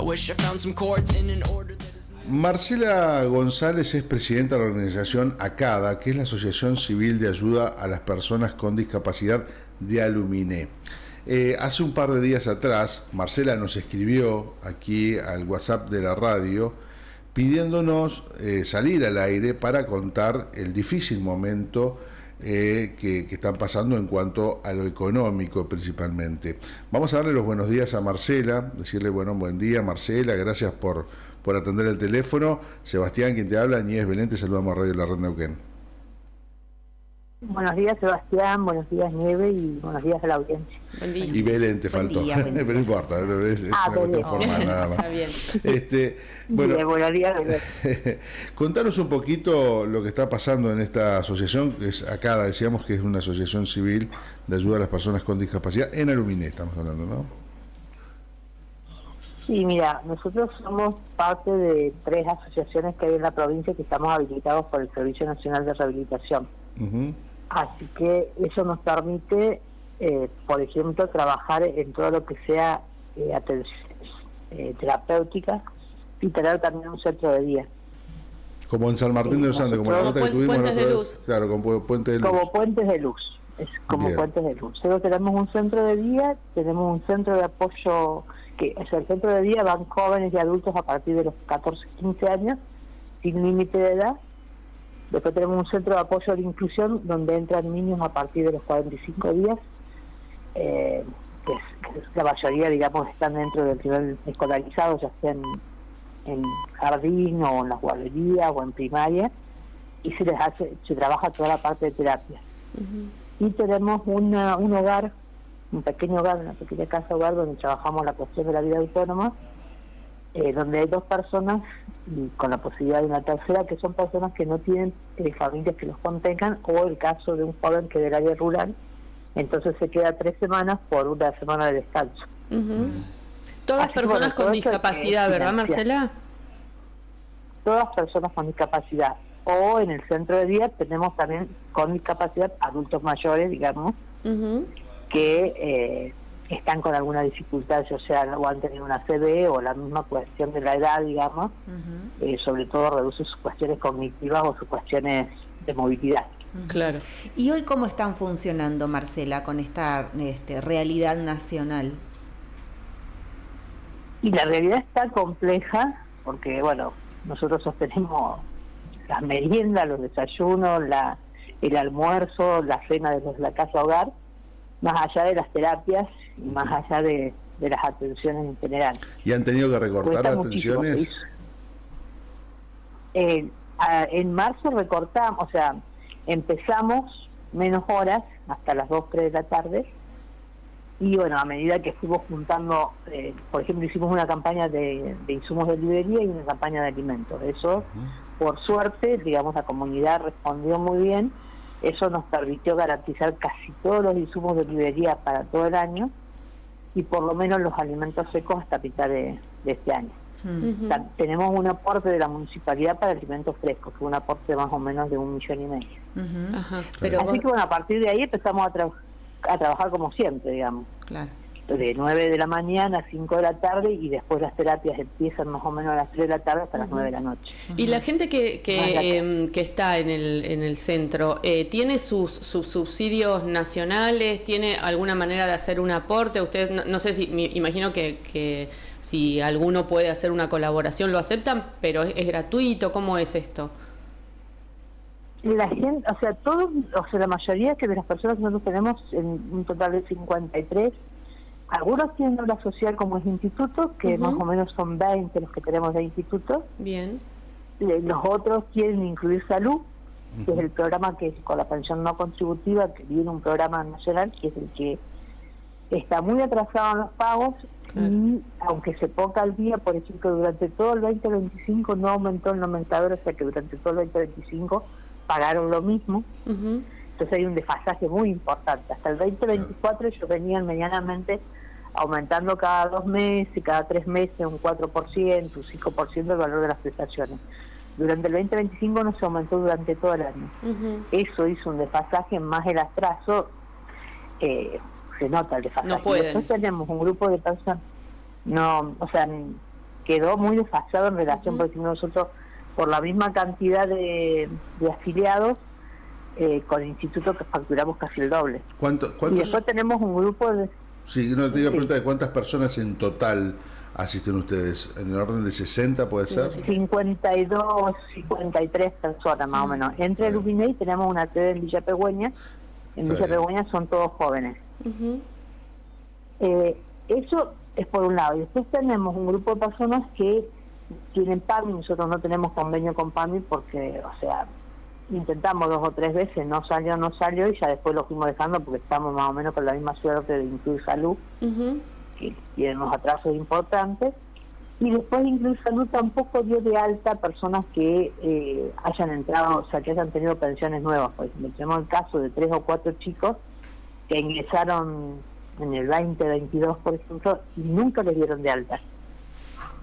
I wish I found some chords in an order that is... Marcela González es presidenta de la organización ACADA, que es la Asociación Civil de Ayuda a las Personas con Discapacidad de Aluminé. Hace un par de días atrás, Marcela nos escribió aquí al WhatsApp de la radio pidiéndonos salir al aire para contar el difícil momento que están pasando en cuanto a lo económico principalmente. Vamos a darle los buenos días a Marcela, decirle buen día Marcela, gracias por atender el teléfono. Sebastián, quien te habla, Nieves Belén, te saludamos a Radio La Red Neuquén. Buenos días, Sebastián, buenos días, Nieve, y buenos días a la audiencia. Buen día. Y Belén te faltó, día. pero no importa, es una cuestión formal nada más. Está bien. Bueno, Bien, buenos días. contanos un poquito lo que está pasando en esta asociación, que es ACADA, decíamos que es una asociación civil de ayuda a las personas con discapacidad en Aluminé, estamos hablando, ¿no? Sí, mira, nosotros somos parte de 3 asociaciones que hay en la provincia que estamos habilitados por el Servicio Nacional de Rehabilitación. Uh-huh. Así que eso nos permite, por ejemplo, trabajar en todo lo que sea atenciones terapéuticas y tener también un centro de día. Como en San Martín de los Andes, como la nota que tuvimos Puentes de la otra luz. vez. Claro, como puente de luz. Como puentes de luz, es como Bien. puentes de luz. Nosotros tenemos un centro de día, tenemos un centro de apoyo, que es el centro de día, van jóvenes y adultos a partir de los 14, 15 años, sin límite de edad. Después tenemos un centro de apoyo a la inclusión, donde entran niños a partir de los 45 días, que la mayoría, digamos, están dentro del nivel escolarizado, ya sea en jardín o en las guarderías o en primaria, y se trabaja toda la parte de terapia. Uh-huh. Y tenemos un hogar, un pequeño hogar, una pequeña casa hogar, donde trabajamos la cuestión de la vida autónoma, donde hay 2 personas y con la posibilidad de una tercera, que son personas que no tienen familias que los contengan, o el caso de un joven que es del área rural, entonces se queda 3 semanas por una semana de descanso. Uh-huh. Todas Así que, personas bueno, todo con eso discapacidad, es ¿verdad, financiar. Marcela? Todas personas con discapacidad, o en el centro de día tenemos también con discapacidad adultos mayores, digamos, Uh-huh. que están con alguna dificultad, o sea, o han tenido una CB o la misma cuestión de la edad, digamos, sobre todo reduce sus cuestiones cognitivas o sus cuestiones de movilidad. Claro. ¿Y hoy cómo están funcionando, Marcela, con esta realidad nacional? Y la realidad está compleja, porque, bueno, nosotros sostenemos las meriendas, los desayunos, el almuerzo, la cena de la casa hogar, más allá de las terapias y más allá de las atenciones en general. ¿Y han tenido que recortar Cuesta muchísimo, atenciones? En marzo recortamos, o sea, empezamos menos horas, hasta las 2, 3 de la tarde, y bueno, a medida que fuimos juntando, por ejemplo, hicimos una campaña de insumos de librería y una campaña de alimentos. Eso, por suerte, digamos, la comunidad respondió muy bien. Eso nos permitió garantizar casi todos los insumos de librería para todo el año, y por lo menos los alimentos secos hasta mitad de este año. Uh-huh. Tenemos un aporte de la municipalidad para alimentos frescos, que es un aporte más o menos de 1,5 millones. Uh-huh. Ajá. Pero Así que bueno, a partir de ahí empezamos a trabajar como siempre, digamos, claro. de 9 de la mañana a 5 de la tarde, y después las terapias empiezan más o menos a las 3 de la tarde hasta las 9 de la noche. Y la gente que está en el centro, ¿tiene sus subsidios nacionales? ¿Tiene alguna manera de hacer un aporte? Ustedes, no sé si, me imagino que si alguno puede hacer una colaboración lo aceptan, pero es gratuito. ¿Cómo es esto? La gente, la mayoría de las personas que nosotros tenemos, en un total de 53, algunos tienen obra social como es instituto, que más o menos son 20 los que tenemos de instituto. Bien. Los otros quieren incluir salud, que es el programa que con la pensión no contributiva, que viene un programa nacional, que es el que está muy atrasado en los pagos. Claro. Y aunque se ponga al día, por ejemplo, durante todo el 2025 no aumentó el nomenclador, o sea que durante todo el 2025 pagaron lo mismo. Entonces hay un desfasaje muy importante. Hasta el 2024 ellos venían medianamente aumentando cada 2 meses, cada 3 meses un 4%, un 5% el valor de las prestaciones. Durante el 2025 no se aumentó durante todo el año. Eso hizo un desfasaje, más el atraso, se nota el desfasaje. No pueden. Nosotros tenemos un grupo de personas, no, o sea, quedó muy desfasado en relación, por ejemplo, nosotros, por la misma cantidad de afiliados, con el instituto que facturamos casi el doble. ¿Cuántos? Y después tenemos un grupo de... Sí, no te iba a preguntar de cuántas personas en total asisten ustedes, en el orden de 60 puede ser. 52, 53 personas más o menos. Entre el Luminey tenemos una sede en Villa Pegüeña. En Villa Pegüeña son todos jóvenes. Eso es por un lado. Y después tenemos un grupo de personas que tienen PAMI. Nosotros no tenemos convenio con PAMI porque, o sea, intentamos 2 o 3 veces, no salió y ya después lo fuimos dejando porque estamos más o menos con la misma suerte de Incluir Salud, que tiene unos atrasos importantes. Y después Incluir Salud tampoco dio de alta personas que hayan entrado, o sea, que hayan tenido pensiones nuevas. Pues tenemos el caso de 3 o 4 chicos que ingresaron en el 2022, por ejemplo, y nunca les dieron de alta.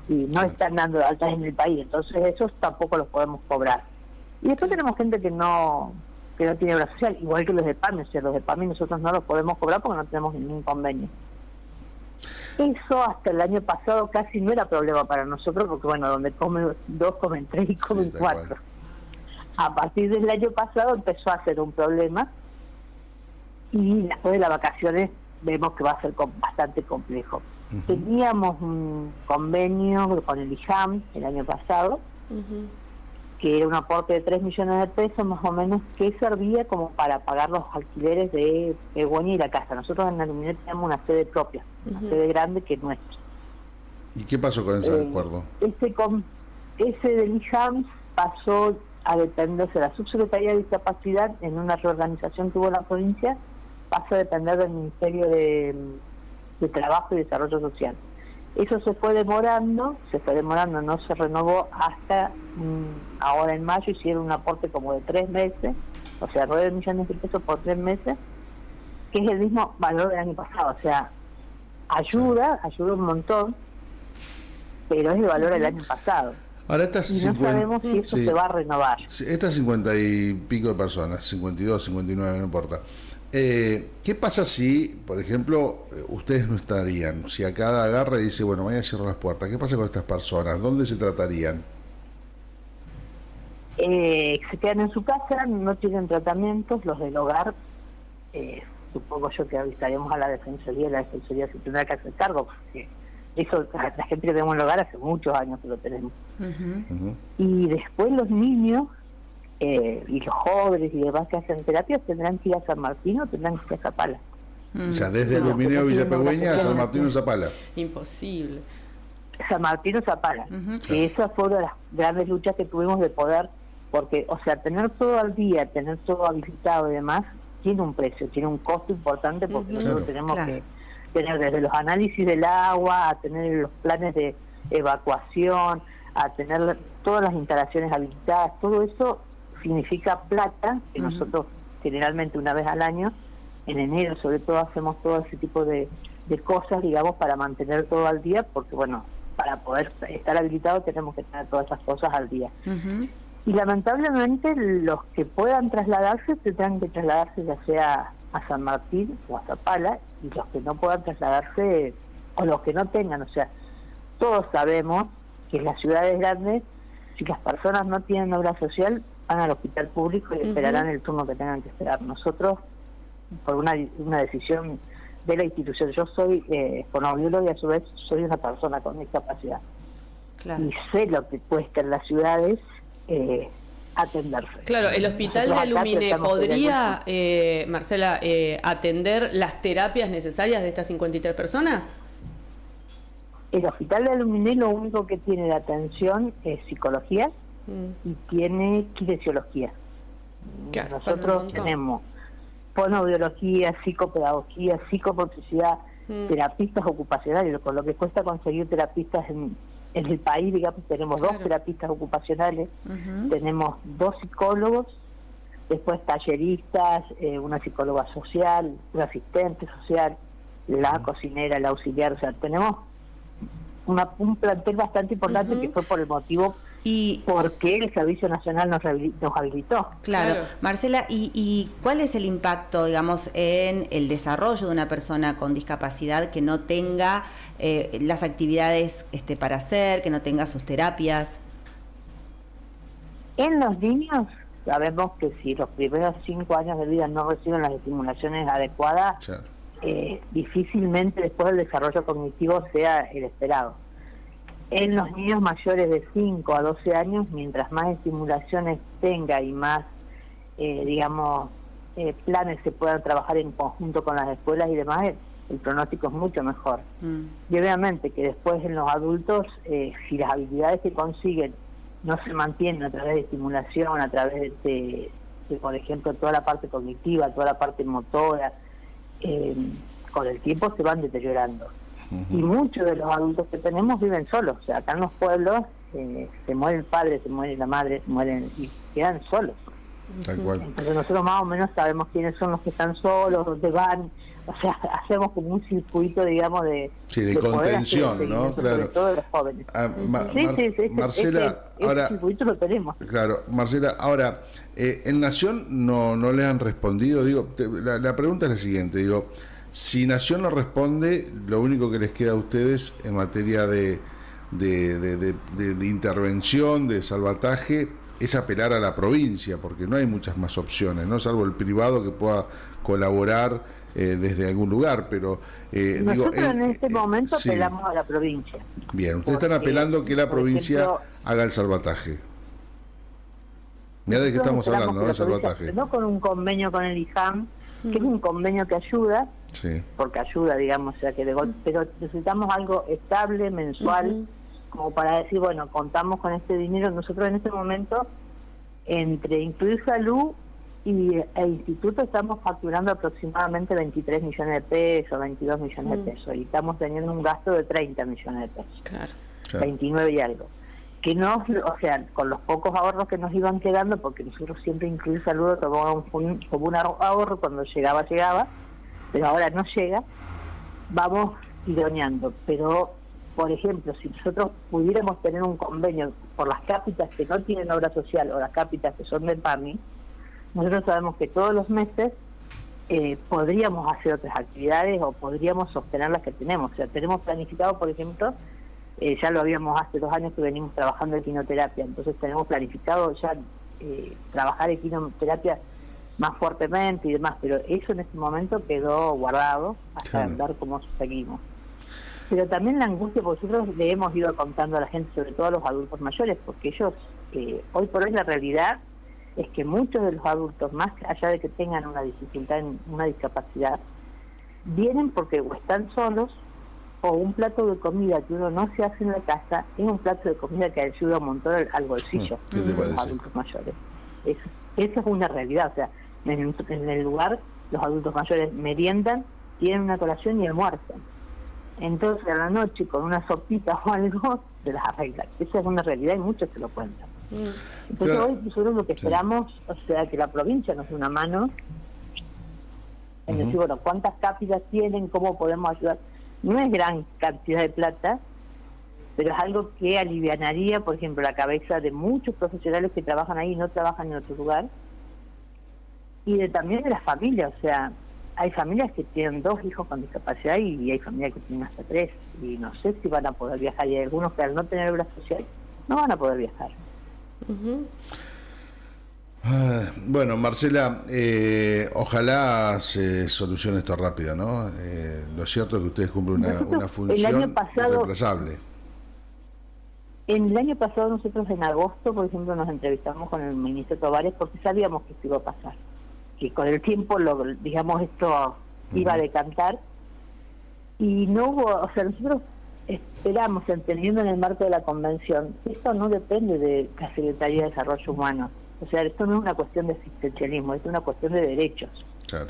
Y no están dando de altas en el país, entonces esos tampoco los podemos cobrar. Y después tenemos gente que no tiene obra social, igual que los de PAMI. O sea, los de PAMI nosotros no los podemos cobrar porque no tenemos ningún convenio. Eso hasta el año pasado casi no era problema para nosotros, porque bueno, donde comen 2, comen 3 y comen 4. A partir del año pasado empezó a ser un problema, y después de las vacaciones vemos que va a ser bastante complejo. Teníamos un convenio con el IJAM el año pasado, que era un aporte de 3 millones de pesos más o menos, que servía como para pagar los alquileres de Pegüeña y la casa. Nosotros en Aluminé tenemos una sede propia, una sede grande que es nuestra. ¿Y qué pasó con ese acuerdo? Ese del IJAM pasó a dependerse de la Subsecretaría de Discapacidad en una reorganización que hubo en la provincia, pasa a depender del Ministerio de Trabajo y Desarrollo Social. Eso se fue demorando, no se renovó hasta ahora en mayo. Hicieron un aporte como de 3 meses, o sea, 9 millones de pesos por 3 meses, que es el mismo valor del año pasado. O sea, ayuda un montón, pero es el valor del año pasado. Ahora estas y no sabemos si eso se va a renovar. Estas 50 y pico de personas, 52, 59, no importa. ¿Qué pasa si, por ejemplo, ustedes no estarían? Si a cada agarra y dice, bueno, mañana cierro las puertas, ¿qué pasa con estas personas? ¿Dónde se tratarían? Se quedan en su casa, no tienen tratamientos, los del hogar, supongo yo que avisaríamos a la Defensoría se tendrá que hacer cargo, porque eso, la gente que tenemos en el hogar hace muchos años que lo tenemos. Y después los niños y los jóvenes y demás que hacen terapias tendrán que ir a San Martín o tendrán que ir a Zapala. O sea, desde Alumineo Villa Pegüeña a San Martín o Zapala. Imposible. San Martín o Zapala. Y esa fue una de las grandes luchas que tuvimos de poder, porque, o sea, tener todo al día, tener todo habilitado y demás, tiene un precio, tiene un costo importante, porque nosotros tenemos que tener desde los análisis del agua, a tener los planes de evacuación, a tener todas las instalaciones habilitadas. Todo eso significa plata, que nosotros generalmente una vez al año, en enero sobre todo, hacemos todo ese tipo de cosas, digamos, para mantener todo al día, porque bueno, para poder estar habilitado tenemos que tener todas esas cosas al día. Y lamentablemente los que puedan trasladarse tendrán que trasladarse ya sea a San Martín o a Zapala, y los que no puedan trasladarse, o los que no tengan, o sea, todos sabemos que en las ciudades grandes, si las personas no tienen obra social, van al hospital público y esperarán el turno que tengan que esperar. Nosotros, por una decisión de la institución, yo soy fonoaudióloga y a su vez soy una persona con discapacidad. Y sé lo que cuesta en las ciudades atenderse. Claro, el hospital de Aluminé podría, Marcela, atender las terapias necesarias de estas 53 personas. El hospital de Aluminé lo único que tiene de atención es psicología y tiene kinesiología. Claro, nosotros tenemos fonoaudiología, psicopedagogía, psicomotricidad, terapistas ocupacionales, con lo que cuesta conseguir terapistas en el país, digamos, tenemos 2 terapistas ocupacionales, tenemos 2 psicólogos, después talleristas, una psicóloga social, un asistente social, la cocinera, el auxiliar. O sea, tenemos un plantel bastante importante que fue por el motivo porque el Servicio Nacional nos habilitó. Claro. Marcela, ¿y cuál es el impacto, digamos, en el desarrollo de una persona con discapacidad que no tenga las actividades para hacer, que no tenga sus terapias? En los niños sabemos que si los primeros 5 años de vida no reciben las estimulaciones adecuadas, Claro. Difícilmente después el desarrollo cognitivo sea el esperado. En los niños mayores de 5 a 12 años, mientras más estimulaciones tenga y más, planes se puedan trabajar en conjunto con las escuelas y demás, el pronóstico es mucho mejor. Y obviamente que después en los adultos, si las habilidades que consiguen no se mantienen a través de estimulación, a través de por ejemplo, toda la parte cognitiva, toda la parte motora, con el tiempo se van deteriorando. Y muchos de los adultos que tenemos viven solos, o sea, acá en los pueblos se muere el padre, se muere la madre, se mueren y quedan solos. Tal cual. Entonces nosotros más o menos sabemos quiénes son los que están solos, dónde van, o sea, hacemos como un circuito, digamos, de contención, ¿no? Claro. Sobre todo de los jóvenes. Sí, Marcela, ahora, ese circuito lo tenemos. Claro, Marcela, ahora, en Nación no le han respondido, la pregunta es la siguiente, si Nación no responde, lo único que les queda a ustedes en materia de intervención, de salvataje, es apelar a la provincia, porque no hay muchas más opciones, ¿no? Salvo el privado que pueda colaborar desde algún lugar, pero... Nosotros en este momento apelamos a la provincia. Bien, ustedes están apelando que la provincia haga el salvataje. Mira de qué estamos hablando, ¿no? El salvataje. No con un convenio con el IJAM, que es un convenio que ayuda, porque ayuda, digamos, o sea que de golpe, pero necesitamos algo estable, mensual, como para decir, bueno, contamos con este dinero. Nosotros en este momento, entre Incluir Salud e Instituto, estamos facturando aproximadamente 23 millones de pesos, 22 millones de pesos, y estamos teniendo un gasto de 30 millones de pesos, Claro. 29 y algo. Que no, o sea, con los pocos ahorros que nos iban quedando, porque nosotros siempre Incluir Salud tomábamos como un ahorro, cuando llegaba, pero ahora no llega, vamos tironeando. Pero, por ejemplo, si nosotros pudiéramos tener un convenio por las cápitas que no tienen obra social o las cápitas que son del PAMI, nosotros sabemos que todos los meses podríamos hacer otras actividades o podríamos sostener las que tenemos. O sea, tenemos planificado, por ejemplo, ya lo habíamos hace 2 años que venimos trabajando en quinoterapia, entonces tenemos planificado ya trabajar en quinoterapia más fuertemente y demás, pero eso en este momento quedó guardado hasta ver cómo seguimos. Pero también la angustia, porque nosotros le hemos ido contando a la gente, sobre todo a los adultos mayores, porque ellos, hoy por hoy la realidad es que muchos de los adultos, más allá de que tengan una dificultad, una discapacidad, vienen porque o están solos, o un plato de comida que uno no se hace en la casa es un plato de comida que ayuda un montón al bolsillo de los adultos mayores. Esa es una realidad, o sea, en el lugar los adultos mayores meriendan, tienen una colación y almuerzan. Entonces a la noche con una sopita o algo se las arreglan. Esa es una realidad y muchos se lo cuentan. Entonces hoy nosotros lo que esperamos, o sea, que la provincia nos dé una mano en decir, bueno, ¿cuántas cápitas tienen? ¿Cómo podemos ayudar? No es gran cantidad de plata, pero es algo que alivianaría, por ejemplo, la cabeza de muchos profesionales que trabajan ahí y no trabajan en otro lugar, y también de las familias. O sea, hay familias que tienen 2 hijos con discapacidad y hay familias que tienen hasta 3, y no sé si van a poder viajar, y hay algunos que al no tener obra social no van a poder viajar. Bueno, Marcela, ojalá se solucione esto rápido, ¿no? Lo cierto es que ustedes cumplen una función irreemplazable. El año pasado nosotros en agosto, por ejemplo, nos entrevistamos con el ministro Tovares porque sabíamos que esto iba a pasar, que con el tiempo, digamos, esto iba a decantar, y no hubo, o sea, nosotros esperamos, entendiendo en el marco de la convención, esto no depende de la Secretaría de Desarrollo Humano. O sea, esto no es una cuestión de asistencialismo, es una cuestión de derechos. Claro.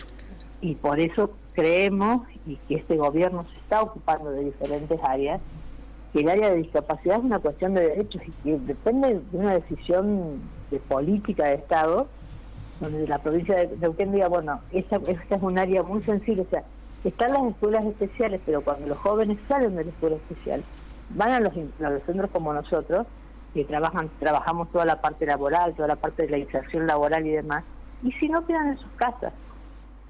Y por eso creemos, y que este gobierno se está ocupando de diferentes áreas, que el área de discapacidad es una cuestión de derechos y que depende de una decisión de política de Estado, donde la provincia de Neuquén diga, bueno, esta es un área muy sensible. O sea, están las escuelas especiales, pero cuando los jóvenes salen de la escuela especial, van a los centros como nosotros, que trabajamos toda la parte laboral, toda la parte de la inserción laboral y demás, y si no quedan en sus casas.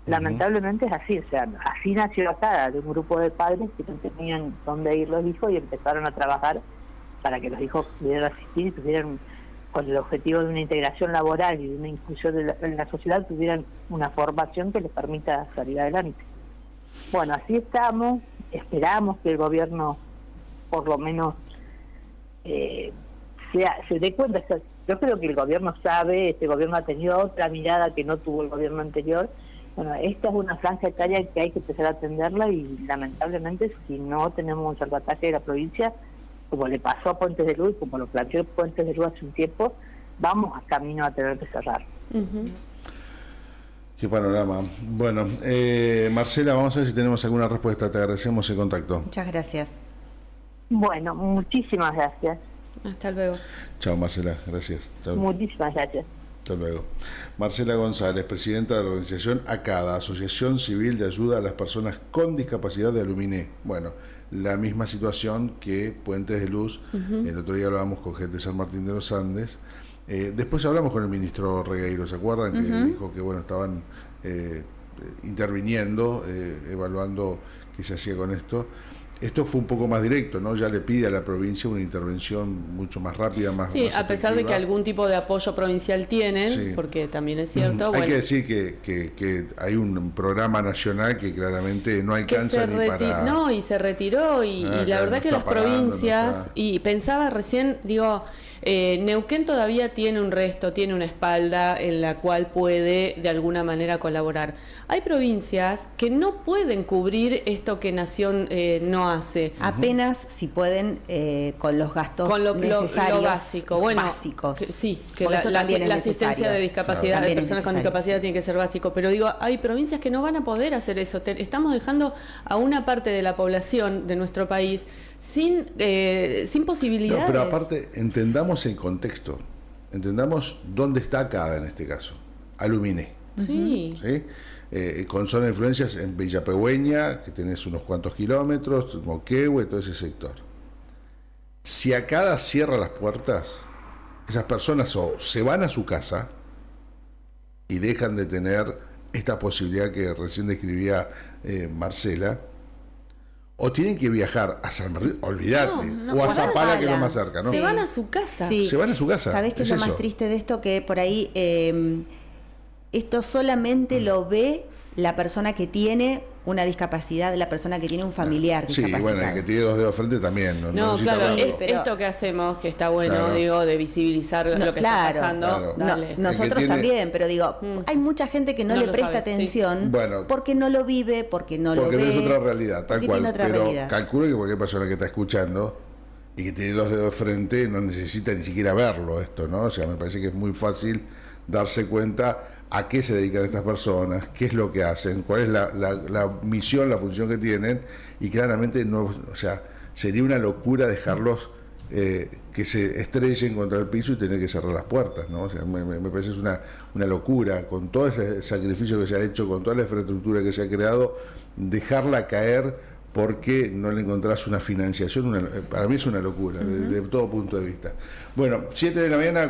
Lamentablemente es así, o sea, así nació acá, de un grupo de padres que no tenían dónde ir los hijos y empezaron a trabajar para que los hijos pudieran asistir y tuvieran, con el objetivo de una integración laboral y de una inclusión en la sociedad, tuvieran una formación que les permita salir adelante. Bueno, así estamos, esperamos que el gobierno por lo menos se dé cuenta. Yo creo que el gobierno sabe, este gobierno ha tenido otra mirada que no tuvo el gobierno anterior. Bueno, esta es una franja etaria que hay que empezar a atenderla y lamentablemente si no tenemos un salvataje de la provincia, como le pasó a Puentes de Luz, como lo planteó Puentes de Luz hace un tiempo, vamos a camino a tener que cerrar. Qué panorama. Bueno, Marcela, vamos a ver si tenemos alguna respuesta. Te agradecemos el contacto. Muchas gracias. Bueno, muchísimas gracias. Hasta luego. Chao, Marcela. Gracias. Chao. Muchísimas gracias. Hasta luego. Marcela González, presidenta de la organización ACADA, Asociación Civil de Ayuda a las Personas con Discapacidad de Aluminé. Bueno, la misma situación que Puentes de Luz. El otro día hablábamos con gente de San Martín de los Andes. Después hablamos con el ministro Regueiro, ¿se acuerdan? Que dijo que bueno, estaban interviniendo, evaluando qué se hacía con esto. Esto fue un poco más directo, ¿no? Ya le pide a la provincia una intervención mucho más rápida, más Sí, más a pesar de que algún tipo de apoyo provincial tienen, Sí. porque también es cierto. Hay bueno, que decir que hay un programa nacional que claramente no alcanza ni para... No, y se retiró, y la claro, verdad no que está las pagando, provincias, no está. y pensaba recién, digo, Neuquén todavía tiene un resto, tiene una espalda en la cual puede de alguna manera colaborar. Hay provincias que no pueden cubrir esto que Nación no hace. Apenas si pueden con los gastos necesarios, lo básico. Bueno, básicos. Sí, que Porque esto también es la asistencia necesario. de discapacidad, Claro. de También es personas con necesario, discapacidad sí. tiene que ser básico. Pero digo, hay provincias que no van a poder hacer eso. Estamos dejando a una parte de la población de nuestro país sin posibilidades. No, pero aparte, entendamos el contexto. Entendamos dónde está ACADA en este caso. Aluminé. Sí. ¿Sí? Con zona de influencias en Villa Pegüeña, que tenés unos cuantos kilómetros, Moquehue, todo ese sector. Si ACADA cierra las puertas, esas personas o se van a su casa y dejan de tener esta posibilidad que recién describía Marcela, o tienen que viajar a San Martín, olvídate, o a Zapala, que es lo más cerca, ¿no? Se van a su casa. Sí. Se van a su casa. ¿Sabés qué es lo más triste de esto? Que por ahí esto solamente lo ve la persona que tiene una discapacidad, la persona que tiene un familiar Sí, discapacitado. bueno, el que tiene 2 dedos frente también. No necesita claro, verlo. pero- esto que hacemos, que está bueno, Claro. digo, de visibilizar lo que claro, está pasando. claro. No, Dale. nosotros tiene- también, pero digo, hay mucha gente que no, No le lo presta sabe, sí. atención Bueno. porque no lo vive, porque no Porque lo ve. no es otra realidad, tal porque cual. tiene otra Pero realidad. calculo que cualquier persona que está escuchando y que tiene 2 dedos frente no necesita ni siquiera verlo esto, ¿no? O sea, me parece que es muy fácil darse cuenta a qué se dedican estas personas, qué es lo que hacen, cuál es la misión, la función que tienen, y claramente no, o sea, sería una locura dejarlos que se estrellen contra el piso y tener que cerrar las puertas, ¿no? O sea, me parece es una locura, con todo ese sacrificio que se ha hecho, con toda la infraestructura que se ha creado, dejarla caer porque no le encontrás una financiación, para mí es una locura, de todo punto de vista. Bueno, 7 de la mañana.